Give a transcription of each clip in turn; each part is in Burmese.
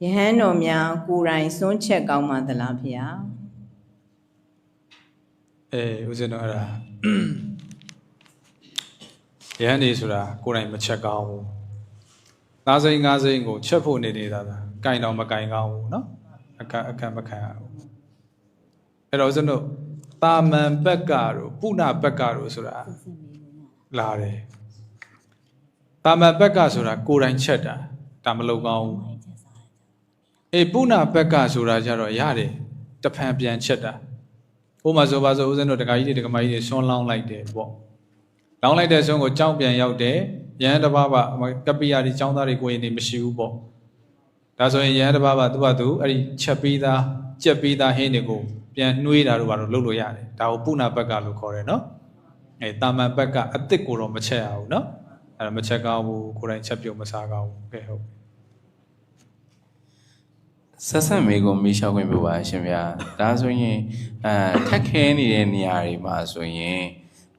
ယဟန်တော်များကိုယ်တိုင်စွန့်ချက်ကောင်းပါသလားဖေဟာဦးဇင်းတို့အဲ့ဒါယဟန်နေဆိုတာကိုယ်တိုင်မချက်ကောင်းဘူးသားစိမ်းငါးစိမ်းကိုချက်ဖို့နေတာသာကင်တော့မကင်ကောင်းဘူးเนาะအခက်မခံရဘူးအဲ့တော့ဦးဇင်းတို့တာမန်ဘက်ကတို့ပုဏ္ဏဘက်ကတို့ဆိုတာလာတယ်တာမန်ဘက်ကဆိုတာကိုယ်တိုင်ချက်တာဒါမလုပ်ကောင်းဘူးပုဏ္ဏဘက်ကဆိုတာကြတော့ရတယ်တဖန်ပြန်ချက်တာဟိုမှာဆိုပါဆိုဦးဇင်းတို့တခါကြီးတွေတခါမကြီးတွေဆွန်းလောင်းလိုက်တယ်ပေါ့လောင်းလိုက်တဲ့ဆွန်းကိုကြောင်းပြန်ရောက်တယ်ယဟန်တစ်ပါးပါကပိယာဒီចောင်းသားတွေကိုရင်နေမရှိဘူးပေါ့ဒါဆိုရင်ယဟန်တစ်ပါးပါသူ့ဘာသူအဲ့ဒီချက်ပြီးသားကြက်ပြီးသားဟင်းတွေကိုပြန်နှွေးတာတို့ဘာလို့လုပ်လို့ရတယ်ဒါကိုပုဏ္ဏဘက်ကလို့ခေါ်တယ်နော်တာမန်ဘက်ကအစ်စ်ကိုတော့မချက်ရဘူးနော်အဲ့ဒါမချက်ကောင်းဘူးကိုယ်တိုင်ချက်ပြုတ်မစားကောင်းဘူးကဲဟုတ်ဆက်ဆက်မေကိုမေးလျှောက်ခွင့်ပြုပါရှင်ဗျာဒါဆိုရင်ခက်ခဲနေတဲ့နေရာတွေမှာဆိုရင်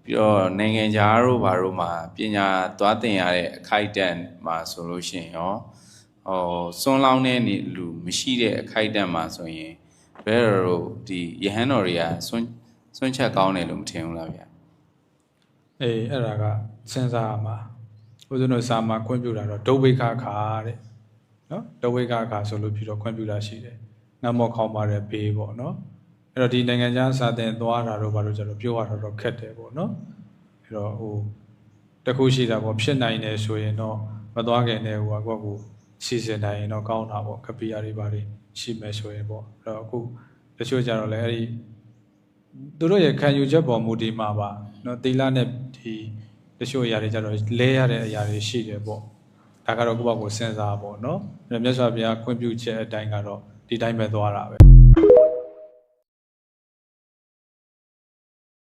ပြီးတော့နိုင်ငံခြားတို့ဘာတို့မှာပညာသွားသင်ရတဲ့အခိုက်အတန့်မှာဆိုလို့ရှိရင်ရောစွန်းလောင်းတဲ့လူမရှိတဲ့အခိုက်အတန့်မှာဆိုရင်ဘယ်လိုဒီယဟန်တော်တွေကစွန့်ချက်ကောင်းတယ်လို့မထင်ဘူးလားဗျာအဲ့ဒါကစဉ်းစားရမှာဦးဇင်းတို့စာမှာခွင့်ပြုတာတော့ဒုဗိခခါတဲ့နော်ဒုဗိခခါဆိုလို့ပြီးတော့ခွင့်ပြုတာရှိတယ်ငတ်မော့ခေါင်းပါတဲ့ဘေးပေါ့နော်အဲ့တော့ဒီနိုင်ငံခြားစာသင်သွားတာတော့ဘာလို့ကျတော့ပြောရတော့ခက်တယ်ပေါ့နော်အဲ့တော့တခုရှိတာပေါ့ဖြစ်နိုင်တယ်ဆိုရင်တော့မသွားခင်နဲ့ကိုယ့်စီစဉ်နိုင်ရင်တော့ကောင်းတာပေါ့ကပိယာတွေဘာတွေရှိမယ်ဆိုရင်ပေါ့အဲ့တော့အခုတချို့ကြတော့လည်းအဲ့ဒီသူတို့ရဲ့ခံယူချက်ပေါ်မူတည်မှာပါနော်သီလနဲ့ဒီတချို့အရာတွေကြတော့လဲရတဲ့အရာတွေရှိတယ်ပေါ့ဒါကတော့ကိုယ့်ဘက်ကိုစဉ်းစားပေါ့နော်အဲ့မြတ်စွာဘုရားခွင့်ပြုချက်အတိုင်းကတော့ဒီတိုင်းပဲသွားတာပဲ